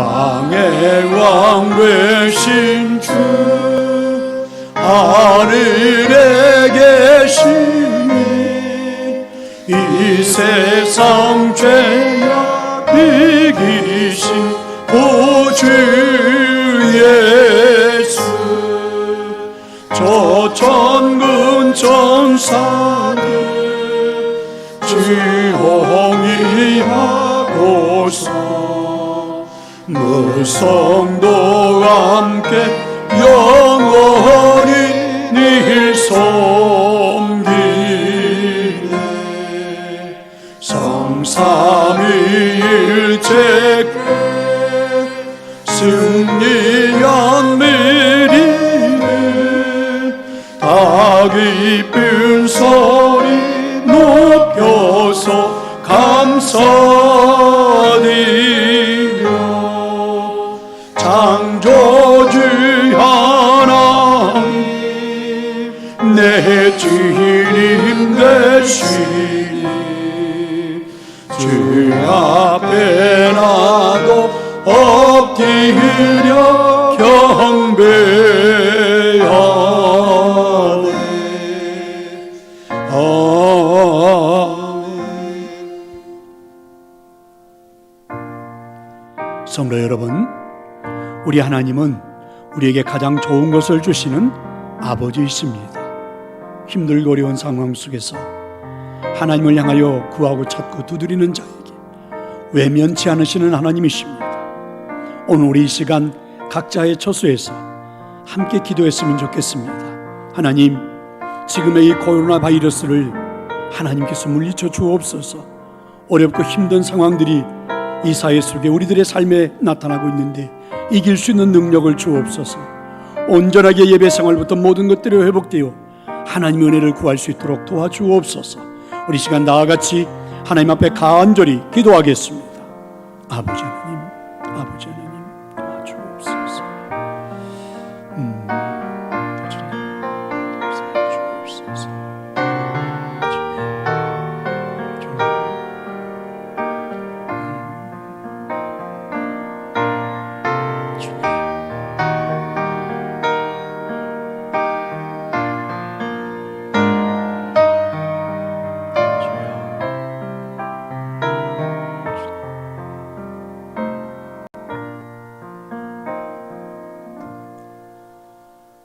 왕의 왕 되신 주 하늘에 계시니 이 세상 죄악 이기신 구주 예수 저 천군 천사들 지홍이 하고서 무성도와 함께 영원히 늘 섬기네 성삼위일체께 승리한 미리네 다 기쁜 소리 높여서 감사드려 창조주 하나님 내 주님 되시니 주 앞에 나도 엎드려 경배하네. 성도 여러분, 우리 하나님은 우리에게 가장 좋은 것을 주시는 아버지이십니다. 힘들고 어려운 상황 속에서 하나님을 향하여 구하고 찾고 두드리는 자에게 외면치 않으시는 하나님이십니다. 오늘 우리 이 시간 각자의 처소에서 함께 기도했으면 좋겠습니다. 하나님, 지금의 이 코로나 바이러스를 하나님께서 물리쳐 주옵소서. 어렵고 힘든 상황들이 이 사회 속에 우리들의 삶에 나타나고 있는데 이길 수 있는 능력을 주옵소서. 온전하게 예배 생활부터 모든 것들이 회복되어 하나님의 은혜를 구할 수 있도록 도와주옵소서. 우리 시간 나아같이 하나님 앞에 간절히 기도하겠습니다. 아버지 하나님, 아버지 하나님 도와주옵소서. 도와주옵소서.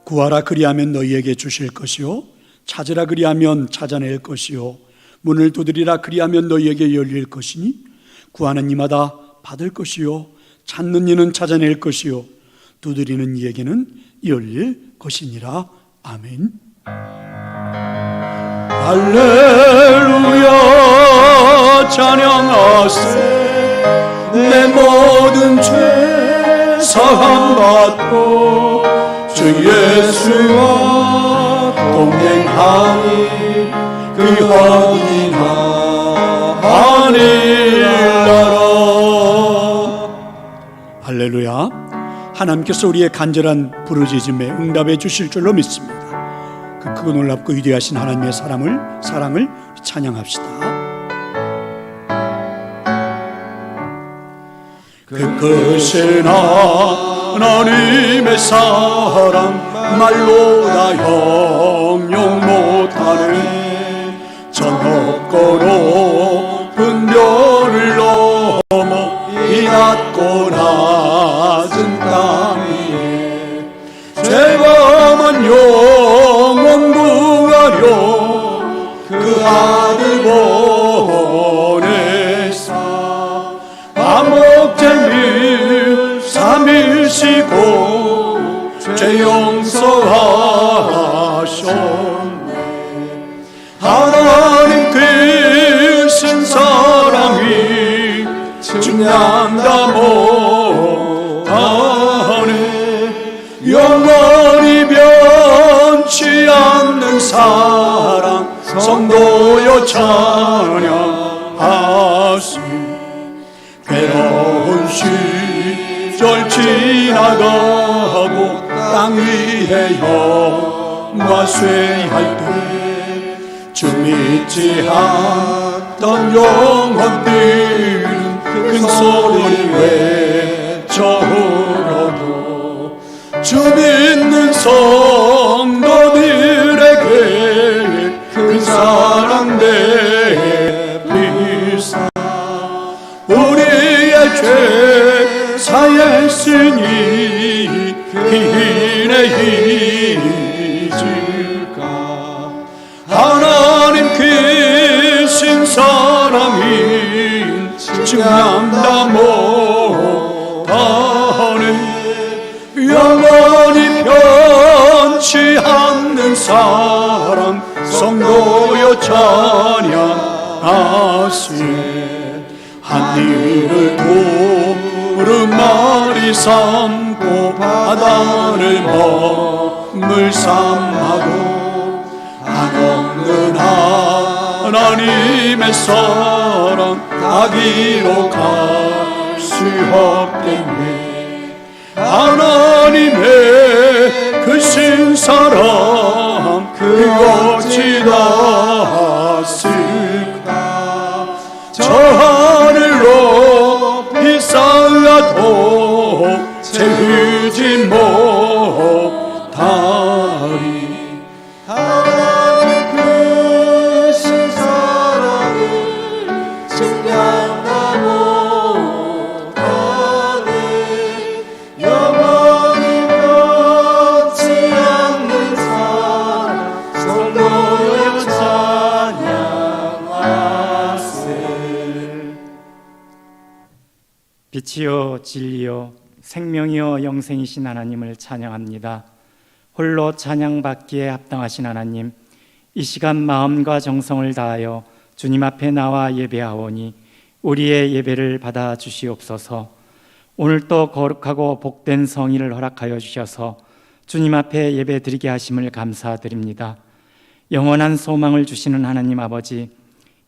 구하라 그리하면 너희에게 주실 것이요 찾으라 그리하면 찾아낼 것이요 문을 두드리라 그리하면 너희에게 열릴 것이니 구하는 이마다 받을 것이요 찾는 이는 찾아낼 것이요 두드리는 이에게는 열릴 것이니라. 아멘. 할렐루야 찬양하세. 내 모든 죄 사함받고 주 예수와 동행하니 그 확인하니라. 할렐루야. 하나님께서 우리의 간절한 부르짖음에 응답해 주실 줄로 믿습니다. 그 크고 놀랍고 위대하신 하나님의 사랑을 찬양합시다. 그 크신 하나님의 사랑 말로 다 형용 못하네. 저 높고 높은 별을 넘어 이 낮고 낮은 땅 위에 죄범한 영혼 구하려 그 아들 보내사 감옥쟁이 삼일시고 죄 용서하셨네. 하나님 크신 사랑이 증량다 못하네. 영원히 변치 않는 사랑 성도여 찬양하시. 괴로운 시절 지나가고 땅 위에 영화 쇠할 때 주 믿지 않던 영혼들은 큰 소리 외쳐 성도들에게 그 사랑 베푸사 우리의 죄 사했으니 기인의 잊을까. 하나님 크신 사랑이 증명다 못하네. 영원히 변치 않는 사랑 성도여 찬양하세. 한 일을 도르마리 삼고 바다를 먹물 삼아도 한없는 하나님의 사랑 다 기록할 수 없겠네. 하나님의 크신 사랑 그 어찌 닿았을까. 저 하늘 높이 쌓아도 채우지 못하리. 하나님 크신 사랑을 증명다 못하네. 영원히 변치 않는 사랑 성도여 찬양하세. 빛이요 진리요 생명이요 영생이신 하나님을 찬양합니다. 홀로 찬양받기에 합당하신 하나님, 이 시간 마음과 정성을 다하여 주님 앞에 나와 예배하오니 우리의 예배를 받아 주시옵소서. 오늘도 거룩하고 복된 성의를 허락하여 주셔서 주님 앞에 예배 드리게 하심을 감사드립니다. 영원한 소망을 주시는 하나님 아버지,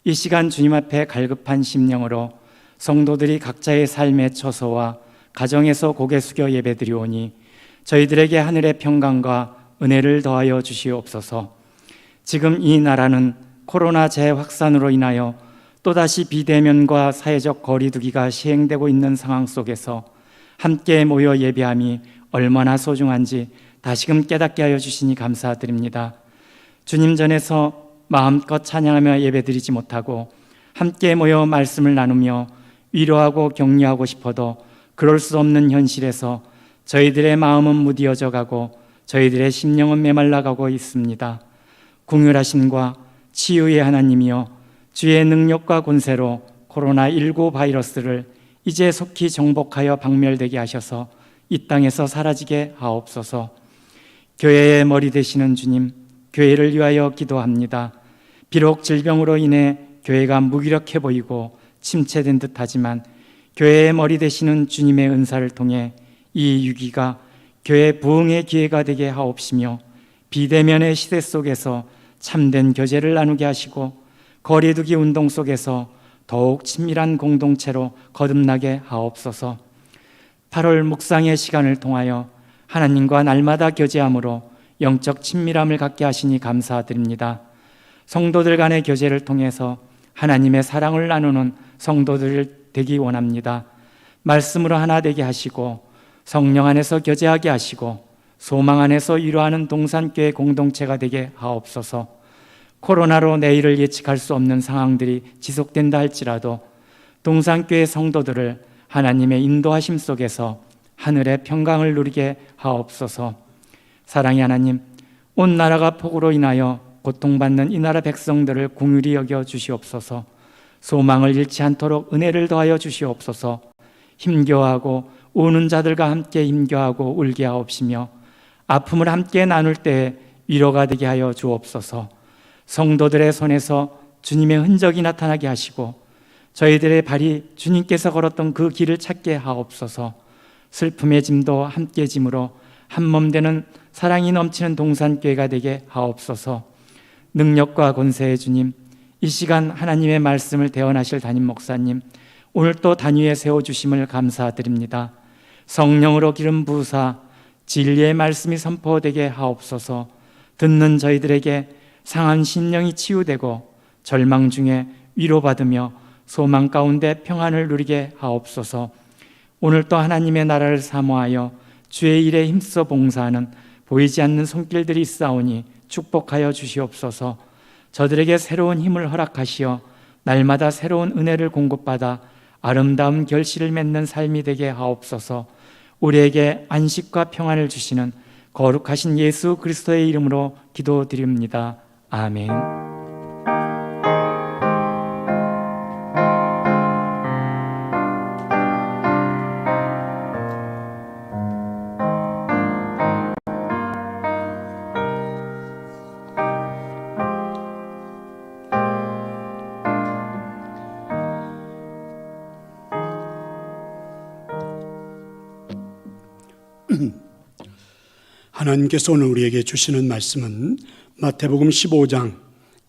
이 시간 주님 앞에 갈급한 심령으로 성도들이 각자의 삶의 처소와 가정에서 고개 숙여 예배 드리오니 저희들에게 하늘의 평강과 은혜를 더하여 주시옵소서. 지금 이 나라는 코로나 재확산으로 인하여 또다시 비대면과 사회적 거리두기가 시행되고 있는 상황 속에서 함께 모여 예배함이 얼마나 소중한지 다시금 깨닫게 하여 주시니 감사드립니다. 주님 전에서 마음껏 찬양하며 예배드리지 못하고 함께 모여 말씀을 나누며 위로하고 격려하고 싶어도 그럴 수 없는 현실에서 저희들의 마음은 무디어져 가고 저희들의 심령은 메말라가고 있습니다. 궁휼하심과 치유의 하나님이여, 주의 능력과 권세로 코로나19 바이러스를 이제 속히 정복하여 박멸되게 하셔서 이 땅에서 사라지게 하옵소서. 교회의 머리 되시는 주님, 교회를 위하여 기도합니다. 비록 질병으로 인해 교회가 무기력해 보이고 침체된 듯하지만 교회의 머리 되시는 주님의 은사를 통해 이 위기가 교회 부흥의 기회가 되게 하옵시며 비대면의 시대 속에서 참된 교제를 나누게 하시고 거리두기 운동 속에서 더욱 친밀한 공동체로 거듭나게 하옵소서. 8월 묵상의 시간을 통하여 하나님과 날마다 교제함으로 영적 친밀함을 갖게 하시니 감사드립니다. 성도들 간의 교제를 통해서 하나님의 사랑을 나누는 성도들 되기 원합니다. 말씀으로 하나 되게 하시고 성령 안에서 교제하게 하시고 소망 안에서 위로하는 동산교회 공동체가 되게 하옵소서. 코로나로 내일을 예측할 수 없는 상황들이 지속된다 할지라도 동산교회 성도들을 하나님의 인도하심 속에서 하늘의 평강을 누리게 하옵소서. 사랑의 하나님, 온 나라가 폭우로 인하여 고통받는 이 나라 백성들을 긍휼히 여겨 주시옵소서. 소망을 잃지 않도록 은혜를 더하여 주시옵소서. 힘겨워하고 우는 자들과 함께 힘겨워하고 울게 하옵시며 아픔을 함께 나눌 때에 위로가 되게 하여 주옵소서. 성도들의 손에서 주님의 흔적이 나타나게 하시고 저희들의 발이 주님께서 걸었던 그 길을 찾게 하옵소서. 슬픔의 짐도 함께 짐으로 한몸 되는 사랑이 넘치는 동산교회가 되게 하옵소서. 능력과 권세의 주님, 이 시간 하나님의 말씀을 대언하실 담임 목사님, 오늘 또 단위에 세워주심을 감사드립니다. 성령으로 기름 부으사 진리의 말씀이 선포되게 하옵소서. 듣는 저희들에게 상한 심령이 치유되고 절망 중에 위로받으며 소망 가운데 평안을 누리게 하옵소서. 오늘 또 하나님의 나라를 사모하여 주의 일에 힘써 봉사하는 보이지 않는 손길들이 있사오니 축복하여 주시옵소서. 저들에게 새로운 힘을 허락하시어 날마다 새로운 은혜를 공급받아 아름다운 결실을 맺는 삶이 되게 하옵소서. 우리에게 안식과 평안을 주시는 거룩하신 예수 그리스도의 이름으로 기도드립니다. 아멘. 하나님께서 오늘 우리에게 주시는 말씀은 마태복음 15장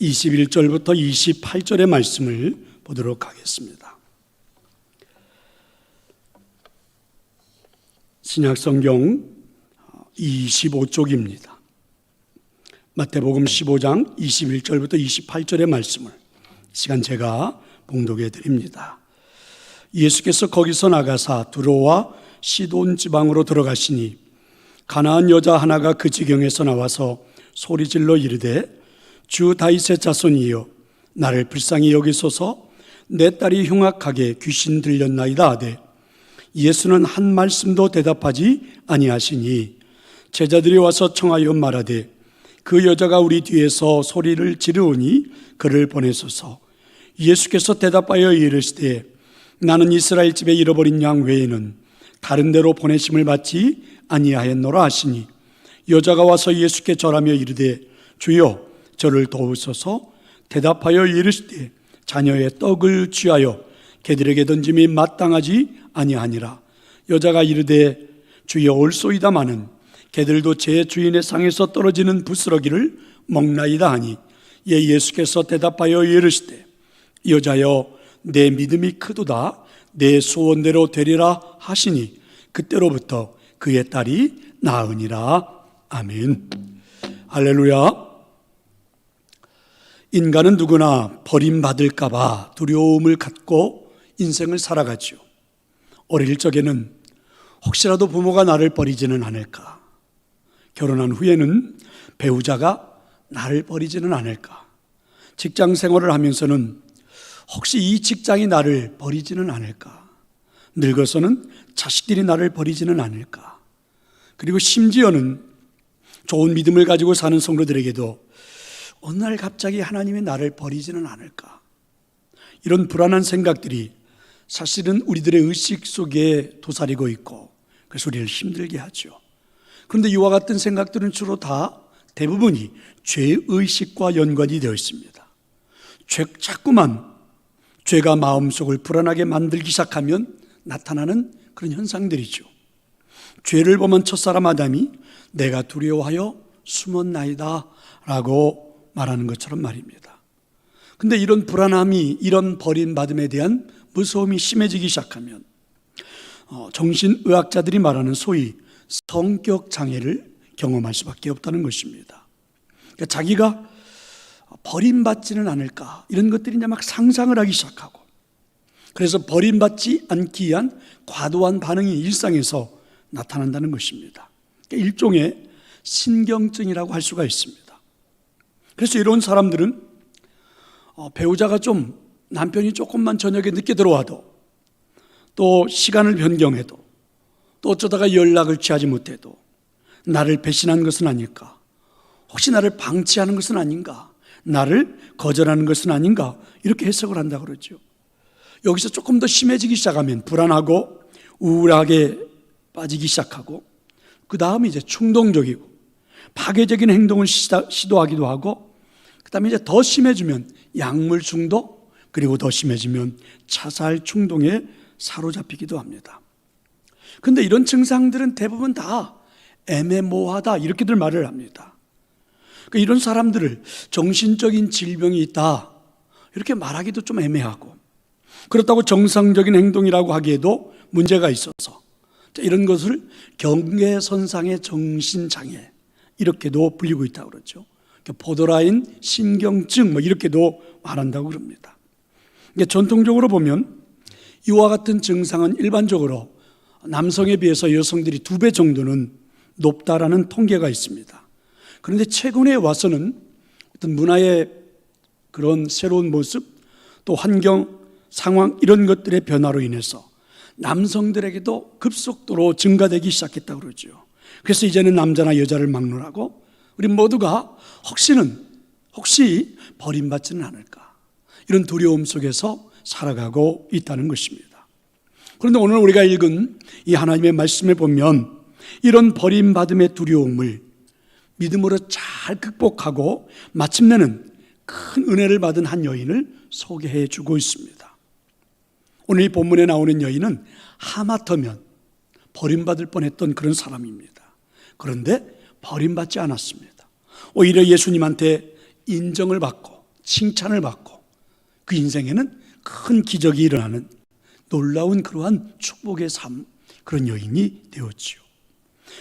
21절부터 28절의 말씀을 보도록 하겠습니다. 신약성경 25쪽입니다. 마태복음 15장 21절부터 28절의 말씀을 시간 제가 봉독해 드립니다. 예수께서 거기서 나가사 두로와 시돈 지방으로 들어가시니 가나안 여자 하나가 그 지경에서 나와서 소리질러 이르되 주 다윗의 자손이여 나를 불쌍히 여기소서 내 딸이 흉악하게 귀신 들렸나이다 하되 예수는 한 말씀도 대답하지 아니하시니 제자들이 와서 청하여 말하되 그 여자가 우리 뒤에서 소리를 지르오니 그를 보내소서. 예수께서 대답하여 이르시되 나는 이스라엘 집에 잃어버린 양 외에는 다른 데로 보내심을 받지 아니하였노라 하시니 여자가 와서 예수께 절하며 이르되 주여 저를 도우소서. 대답하여 이르시되 자녀의 떡을 취하여 개들에게 던짐이 마땅하지 아니하니라. 여자가 이르되 주여 올소이다마는 개들도 제 주인의 상에서 떨어지는 부스러기를 먹나이다 하니 예 예수께서 대답하여 이르시되 여자여 내 믿음이 크도다 내 소원대로 되리라 하시니 그때로부터 그의 딸이 나으니라. 아멘. 할렐루야. 인간은 누구나 버림받을까 봐 두려움을 갖고 인생을 살아가죠. 어릴 적에는 혹시라도 부모가 나를 버리지는 않을까, 결혼한 후에는 배우자가 나를 버리지는 않을까, 직장 생활을 하면서는 혹시 이 직장이 나를 버리지는 않을까, 늙어서는 자식들이 나를 버리지는 않을까, 그리고 심지어는 좋은 믿음을 가지고 사는 성도들에게도 어느 날 갑자기 하나님이 나를 버리지는 않을까, 이런 불안한 생각들이 사실은 우리들의 의식 속에 도사리고 있고 그래서 우리를 힘들게 하죠. 그런데 이와 같은 생각들은 주로 다 대부분이 죄의식과 연관이 되어 있습니다. 자꾸만 죄가 마음속을 불안하게 만들기 시작하면 나타나는 그런 현상들이죠. 죄를 범한 첫사람 아담이 내가 두려워하여 숨었나이다 라고 말하는 것처럼 말입니다. 근데 이런 불안함이, 이런 버림받음에 대한 무서움이 심해지기 시작하면 정신의학자들이 말하는 소위 성격 장애를 경험할 수밖에 없다는 것입니다. 그러니까 자기가 버림받지는 않을까, 이런 것들이 이제 막 상상을 하기 시작하고, 그래서 버림받지 않기 위한 과도한 반응이 일상에서 나타난다는 것입니다. 그러니까 일종의 신경증이라고 할 수가 있습니다. 그래서 이런 사람들은 배우자가 남편이 조금만 저녁에 늦게 들어와도, 또 시간을 변경해도, 또 어쩌다가 연락을 취하지 못해도 나를 배신한 것은 아닐까, 혹시 나를 방치하는 것은 아닌가, 나를 거절하는 것은 아닌가, 이렇게 해석을 한다고 그러죠. 여기서 조금 더 심해지기 시작하면 불안하고 우울하게 빠지기 시작하고, 그 다음에 이제 충동적이고 파괴적인 행동을 시도하기도 하고, 그 다음에 이제 더 심해지면 약물 중독, 그리고 더 심해지면 자살 충동에 사로잡히기도 합니다. 그런데 이런 증상들은 대부분 다 애매모호하다, 이렇게들 말을 합니다. 그러니까 이런 사람들을 정신적인 질병이 있다, 이렇게 말하기도 좀 애매하고, 그렇다고 정상적인 행동이라고 하기에도 문제가 있어서 이런 것을 경계선상의 정신장애, 이렇게도 불리고 있다고 그러죠. 보더라인 신경증, 이렇게도 말한다고 그럽니다. 전통적으로 보면 이와 같은 증상은 일반적으로 남성에 비해서 여성들이 2배 정도는 높다라는 통계가 있습니다. 그런데 최근에 와서는 어떤 문화의 그런 새로운 모습, 또 환경, 상황 이런 것들의 변화로 인해서 남성들에게도 급속도로 증가되기 시작했다고 그러죠. 그래서 이제는 남자나 여자를 막론하고 우리 모두가 혹시 버림받지는 않을까, 이런 두려움 속에서 살아가고 있다는 것입니다. 그런데 오늘 우리가 읽은 이 하나님의 말씀에 보면 이런 버림받음의 두려움을 믿음으로 잘 극복하고 마침내는 큰 은혜를 받은 한 여인을 소개해 주고 있습니다. 오늘 이 본문에 나오는 여인은 하마터면 버림받을 뻔했던 그런 사람입니다. 그런데 버림받지 않았습니다. 오히려 예수님한테 인정을 받고 칭찬을 받고 그 인생에는 큰 기적이 일어나는 놀라운 그러한 축복의 삶, 그런 여인이 되었지요.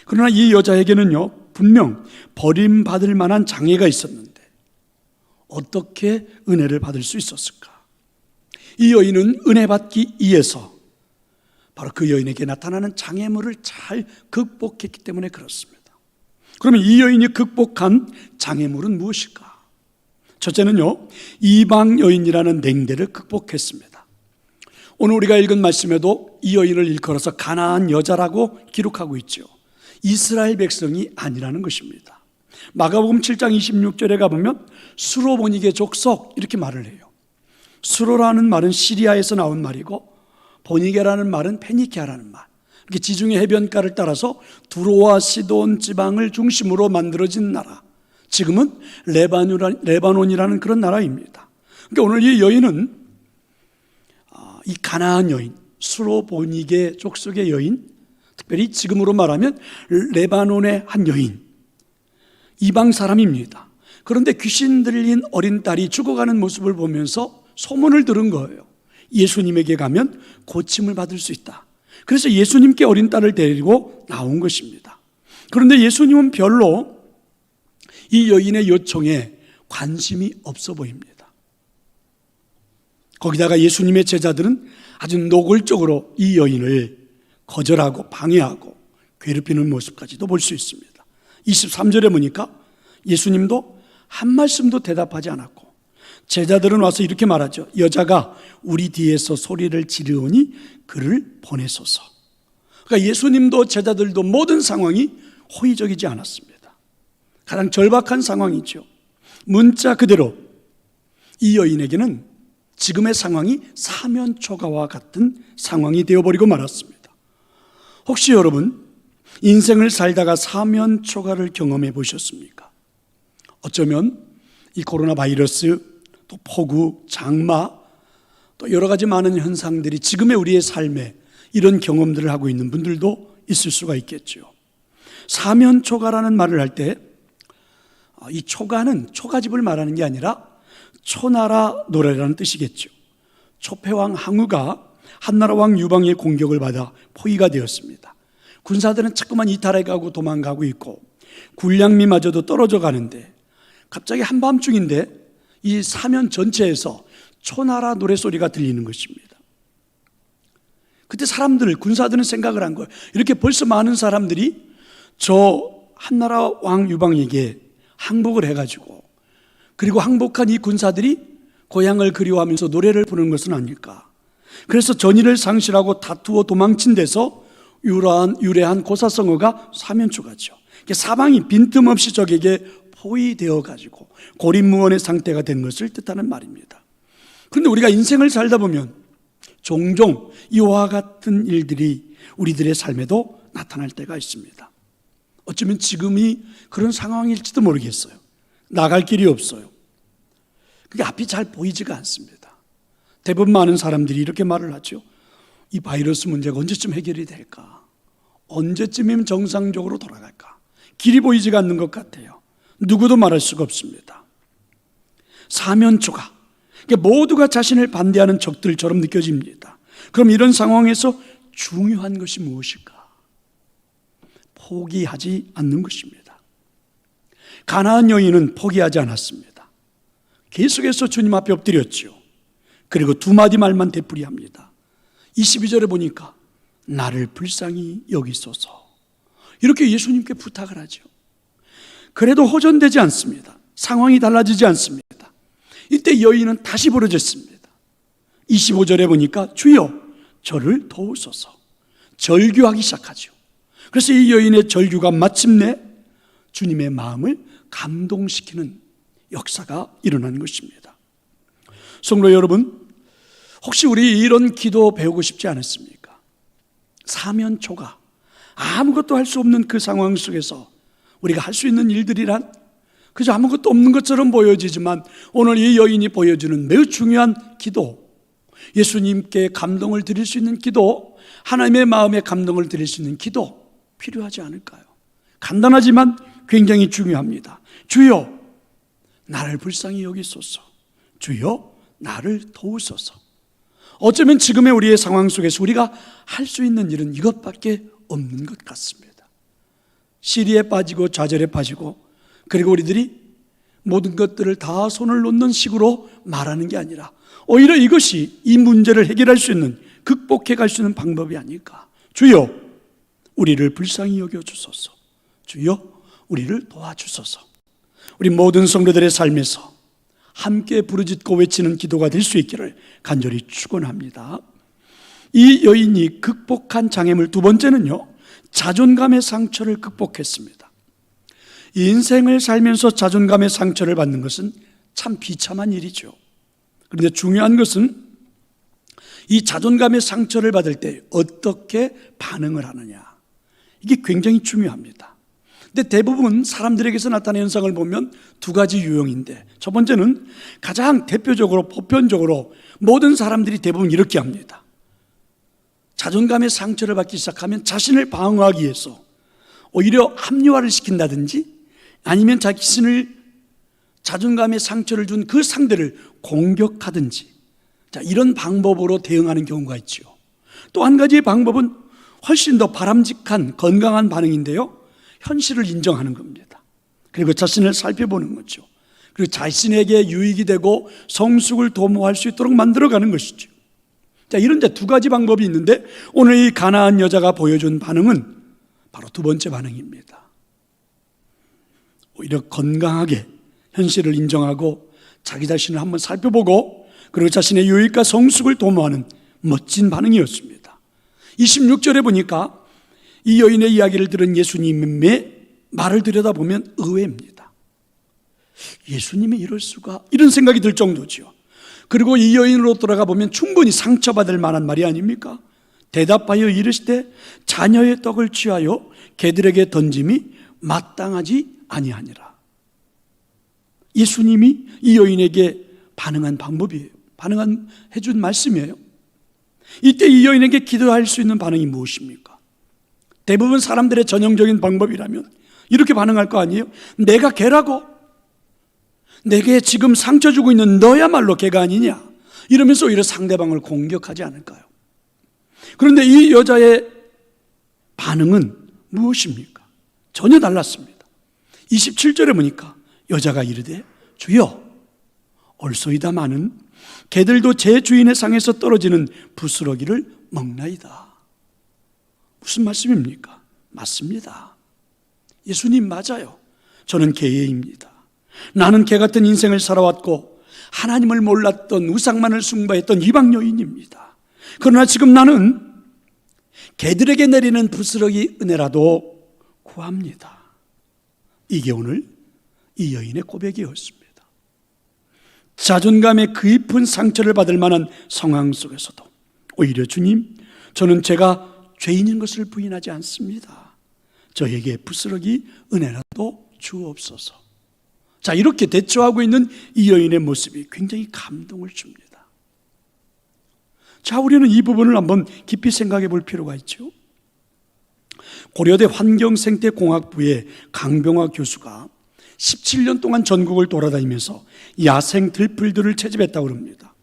그러나 이 여자에게는요, 분명 버림받을 만한 장애가 있었는데 어떻게 은혜를 받을 수 있었을까? 이 여인은 은혜 받기 위해서 바로 그 여인에게 나타나는 장애물을 잘 극복했기 때문에 그렇습니다. 그러면 이 여인이 극복한 장애물은 무엇일까? 첫째는요, 이방 여인이라는 냉대를 극복했습니다. 오늘 우리가 읽은 말씀에도 이 여인을 일컬어서 가나안 여자라고 기록하고 있죠. 이스라엘 백성이 아니라는 것입니다. 마가복음 7장 26절에 가보면 수로보니게 족속 이렇게 말을 해요. 수로라는 말은 시리아에서 나온 말이고 보니게라는 말은 페니키아라는 말, 이렇게 지중해 해변가를 따라서 두로와 시돈 지방을 중심으로 만들어진 나라, 지금은 레바논이라는 그런 나라입니다. 그러니까 오늘 이 여인은 이 가나안 여인, 수로보니게 족속의 여인, 특별히 지금으로 말하면 레바논의 한 여인, 이방 사람입니다. 그런데 귀신 들린 어린 딸이 죽어가는 모습을 보면서 소문을 들은 거예요. 예수님에게 가면 고침을 받을 수 있다. 그래서 예수님께 어린 딸을 데리고 나온 것입니다. 그런데 예수님은 별로 이 여인의 요청에 관심이 없어 보입니다. 거기다가 예수님의 제자들은 아주 노골적으로 이 여인을 거절하고 방해하고 괴롭히는 모습까지도 볼 수 있습니다. 23절에 보니까 예수님도 한 말씀도 대답하지 않았고 제자들은 와서 이렇게 말하죠. 여자가 우리 뒤에서 소리를 지르오니 그를 보내소서. 그러니까 예수님도 제자들도 모든 상황이 호의적이지 않았습니다. 가장 절박한 상황이죠. 문자 그대로 이 여인에게는 지금의 상황이 사면초가와 같은 상황이 되어버리고 말았습니다. 혹시 여러분 인생을 살다가 사면초가를 경험해 보셨습니까? 어쩌면 이 코로나 바이러스, 또 폭우, 장마, 또 여러 가지 많은 현상들이 지금의 우리의 삶에 이런 경험들을 하고 있는 분들도 있을 수가 있겠죠. 사면초가라는 말을 할 때 이 초가는 초가집을 말하는 게 아니라 초나라 노래라는 뜻이겠죠. 초패왕 항우가 한나라 왕 유방의 공격을 받아 포위가 되었습니다. 군사들은 자꾸만 이탈해가고 도망가고 있고 군량미마저도 떨어져 가는데 갑자기 한밤중인데 이 사면 전체에서 초나라 노래소리가 들리는 것입니다. 그때 군사들은 생각을 한 거예요. 이렇게 벌써 많은 사람들이 저 한나라 왕 유방에게 항복을 해가지고, 그리고 항복한 이 군사들이 고향을 그리워하면서 노래를 부르는 것은 아닐까. 그래서 전의를 상실하고 다투어 도망친 데서 유래한 고사성어가 사면초가죠. 사방이 빈틈없이 적에게 포위되어 가지고 고립무원의 상태가 된 것을 뜻하는 말입니다. 그런데 우리가 인생을 살다 보면 종종 이와 같은 일들이 우리들의 삶에도 나타날 때가 있습니다. 어쩌면 지금이 그런 상황일지도 모르겠어요. 나갈 길이 없어요. 그게 앞이 잘 보이지가 않습니다. 대부분 많은 사람들이 이렇게 말을 하죠. 이 바이러스 문제가 언제쯤 해결이 될까? 언제쯤이면 정상적으로 돌아갈까? 길이 보이지가 않는 것 같아요. 누구도 말할 수가 없습니다. 사면초가, 모두가 자신을 반대하는 적들처럼 느껴집니다. 그럼 이런 상황에서 중요한 것이 무엇일까? 포기하지 않는 것입니다. 가나안 여인은 포기하지 않았습니다. 계속해서 주님 앞에 엎드렸죠. 그리고 두 마디 말만 되풀이합니다. 22절에 보니까 나를 불쌍히 여기소서. 이렇게 예수님께 부탁을 하죠. 그래도 호전되지 않습니다. 상황이 달라지지 않습니다. 이때 여인은 다시 부르짖습니다. 25절에 보니까 주여 저를 도우소서, 절규하기 시작하죠. 그래서 이 여인의 절규가 마침내 주님의 마음을 감동시키는 역사가 일어난 것입니다. 성도 여러분, 혹시 우리 이런 기도 배우고 싶지 않았습니까? 사면초가 아무것도 할 수 없는 그 상황 속에서 우리가 할 수 있는 일들이란 그저 아무것도 없는 것처럼 보여지지만 오늘 이 여인이 보여주는 매우 중요한 기도, 예수님께 감동을 드릴 수 있는 기도, 하나님의 마음에 감동을 드릴 수 있는 기도 필요하지 않을까요? 간단하지만 굉장히 중요합니다. 주여 나를 불쌍히 여기소서, 주여 나를 도우소서. 어쩌면 지금의 우리의 상황 속에서 우리가 할 수 있는 일은 이것밖에 없는 것 같습니다. 시리에 빠지고 좌절에 빠지고, 그리고 우리들이 모든 것들을 다 손을 놓는 식으로 말하는 게 아니라 오히려 이것이 이 문제를 해결할 수 있는, 극복해 갈 수 있는 방법이 아닐까. 주여 우리를 불쌍히 여겨주소서, 주여 우리를 도와주소서. 우리 모든 성도들의 삶에서 함께 부르짖고 외치는 기도가 될 수 있기를 간절히 축원합니다. 이 여인이 극복한 장애물 두 번째는요, 자존감의 상처를 극복했습니다. 인생을 살면서 자존감의 상처를 받는 것은 참 비참한 일이죠. 그런데 중요한 것은 이 자존감의 상처를 받을 때 어떻게 반응을 하느냐, 이게 굉장히 중요합니다. 근데 대부분 사람들에게서 나타나는 현상을 보면 두 가지 유형인데, 첫 번째는 가장 대표적으로 보편적으로 모든 사람들이 대부분 이렇게 합니다. 자존감의 상처를 받기 시작하면 자신을 방어하기 위해서 오히려 합리화를 시킨다든지, 아니면 자신을 자존감의 상처를 준 그 상대를 공격하든지, 이런 방법으로 대응하는 경우가 있죠. 또 한 가지의 방법은 훨씬 더 바람직한 건강한 반응인데요, 현실을 인정하는 겁니다. 그리고 자신을 살펴보는 거죠. 그리고 자신에게 유익이 되고 성숙을 도모할 수 있도록 만들어가는 것이죠. 이런 두 가지 방법이 있는데, 오늘 이 가나안 여자가 보여준 반응은 바로 두 번째 반응입니다. 오히려 건강하게 현실을 인정하고 자기 자신을 한번 살펴보고, 그리고 자신의 유익과 성숙을 도모하는 멋진 반응이었습니다. 26절에 보니까 이 여인의 이야기를 들은 예수님의 말을 들여다보면 의외입니다. 예수님이 이럴 수가, 이런 생각이 들 정도죠. 그리고 이 여인으로 돌아가 보면 충분히 상처받을 만한 말이 아닙니까? 대답하여 이르시되 자녀의 떡을 취하여 개들에게 던짐이 마땅하지 아니하니라. 예수님이 이 여인에게 반응한 방법이에요. 해준 말씀이에요. 이때 이 여인에게 기도할 수 있는 반응이 무엇입니까? 대부분 사람들의 전형적인 방법이라면 이렇게 반응할 거 아니에요? 내가 개라고? 내게 지금 상처 주고 있는 너야말로 개가 아니냐? 이러면서 오히려 상대방을 공격하지 않을까요? 그런데 이 여자의 반응은 무엇입니까? 전혀 달랐습니다. 27절에 보니까 여자가 이르되 주여 올소이다마는 개들도 제 주인의 상에서 떨어지는 부스러기를 먹나이다. 무슨 말씀입니까? 맞습니다. 예수님 맞아요. 저는 개예입니다. 나는 개 같은 인생을 살아왔고 하나님을 몰랐던, 우상만을 숭배했던 이방 여인입니다. 그러나 지금 나는 개들에게 내리는 부스러기 은혜라도 구합니다. 이게 오늘 이 여인의 고백이었습니다. 자존감의 깊은 상처를 받을 만한 상황 속에서도 오히려 주님, 저는 제가 죄인인 것을 부인하지 않습니다. 저에게 부스러기 은혜라도 주옵소서. 이렇게 대처하고 있는 이 여인의 모습이 굉장히 감동을 줍니다. 우리는 이 부분을 한번 깊이 생각해 볼 필요가 있죠. 고려대 환경생태공학부의 강병화 교수가 17년 동안 전국을 돌아다니면서 야생 들풀들을 채집했다고 합니다.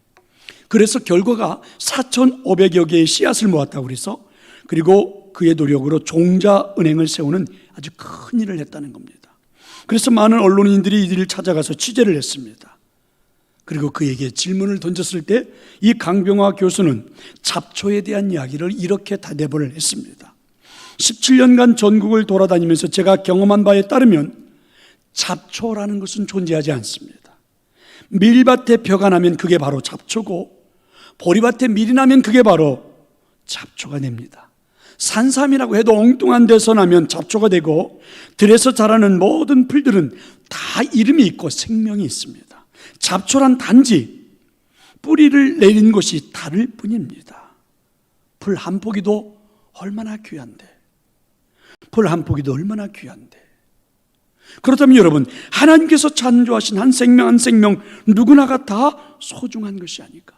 그래서 결과가 4,500여 개의 씨앗을 모았다고 그래서, 그리고 그의 노력으로 종자은행을 세우는 아주 큰 일을 했다는 겁니다. 그래서 많은 언론인들이 이들을 찾아가서 취재를 했습니다. 그리고 그에게 질문을 던졌을 때 이 강병화 교수는 잡초에 대한 이야기를 이렇게 대답을 했습니다. 17년간 전국을 돌아다니면서 제가 경험한 바에 따르면 잡초라는 것은 존재하지 않습니다. 밀밭에 벼가 나면 그게 바로 잡초고, 보리밭에 밀이 나면 그게 바로 잡초가 됩니다. 산삼이라고 해도 엉뚱한 데서 나면 잡초가 되고, 들에서 자라는 모든 풀들은 다 이름이 있고 생명이 있습니다. 잡초란 단지 뿌리를 내린 것이 다를 뿐입니다. 풀 한 포기도 얼마나 귀한데, 풀 한 포기도 얼마나 귀한데. 그렇다면 여러분, 하나님께서 창조하신 한 생명 한 생명 누구나가 다 소중한 것이 아닐까?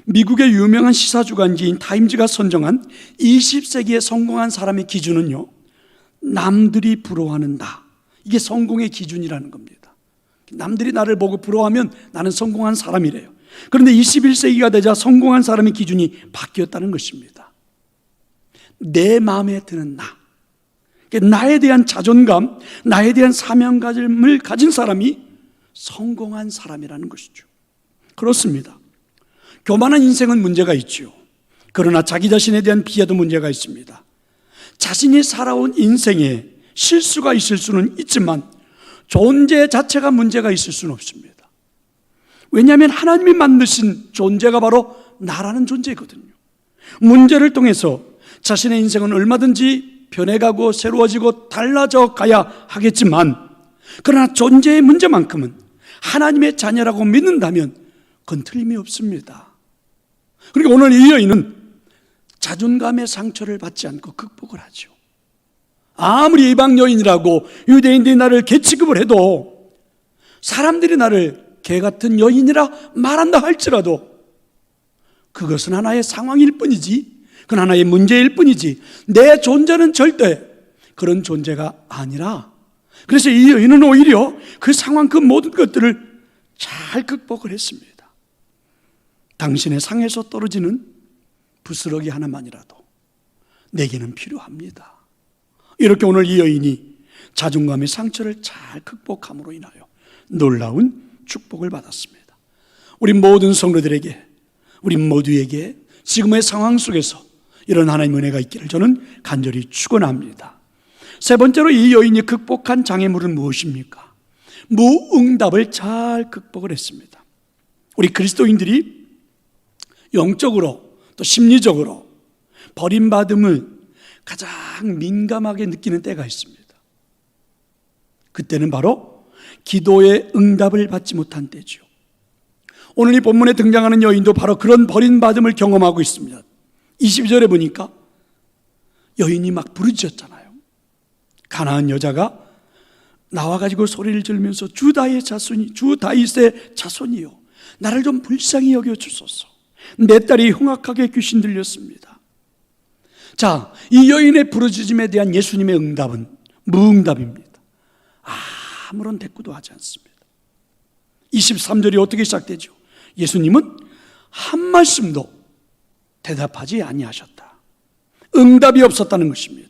미국의 유명한 시사주간지인 타임즈가 선정한 20세기에 성공한 사람의 기준은요, 남들이 부러워하는 나, 이게 성공의 기준이라는 겁니다. 남들이 나를 보고 부러워하면 나는 성공한 사람이래요. 그런데 21세기가 되자 성공한 사람의 기준이 바뀌었다는 것입니다. 내 마음에 드는 나, 나에 대한 자존감, 나에 대한 사명감을 가진 사람이 성공한 사람이라는 것이죠. 그렇습니다. 교만한 인생은 문제가 있죠. 그러나 자기 자신에 대한 비하도 문제가 있습니다. 자신이 살아온 인생에 실수가 있을 수는 있지만 존재 자체가 문제가 있을 수는 없습니다. 왜냐하면 하나님이 만드신 존재가 바로 나라는 존재거든요. 문제를 통해서 자신의 인생은 얼마든지 변해가고 새로워지고 달라져 가야 하겠지만, 그러나 존재의 문제만큼은 하나님의 자녀라고 믿는다면 그건 틀림이 없습니다. 그러니까 오늘 이 여인은 자존감의 상처를 받지 않고 극복을 하죠. 아무리 이방 여인이라고 유대인들이 나를 개취급을 해도, 사람들이 나를 개 같은 여인이라 말한다 할지라도 그것은 하나의 상황일 뿐이지, 그건 하나의 문제일 뿐이지 내 존재는 절대 그런 존재가 아니라, 그래서 이 여인은 오히려 그 상황, 그 모든 것들을 잘 극복을 했습니다. 당신의 상에서 떨어지는 부스러기 하나만이라도 내게는 필요합니다. 이렇게 오늘 이 여인이 자존감의 상처를 잘 극복함으로 인하여 놀라운 축복을 받았습니다. 우리 모든 성도들에게, 우리 모두에게 지금의 상황 속에서 이런 하나님의 은혜가 있기를 저는 간절히 축원합니다. 세 번째로 이 여인이 극복한 장애물은 무엇입니까? 무응답을 잘 극복을 했습니다. 우리 그리스도인들이 영적으로 또 심리적으로 버림받음을 가장 민감하게 느끼는 때가 있습니다. 그때는 바로 기도의 응답을 받지 못한 때죠. 오늘 이 본문에 등장하는 여인도 바로 그런 버림받음을 경험하고 있습니다. 22절에 보니까 여인이 막 부르짖었잖아요. 가나안 여자가 나와가지고 소리를 지르면서 주 다윗의 자손이요, 나를 좀 불쌍히 여겨 주소서. 내 딸이 흉악하게 귀신 들렸습니다. 자, 이 여인의 부르짖음에 대한 예수님의 응답은 무응답입니다. 아무런 대꾸도 하지 않습니다. 23절이 어떻게 시작되죠? 예수님은 한 말씀도 대답하지 아니하셨다. 응답이 없었다는 것입니다.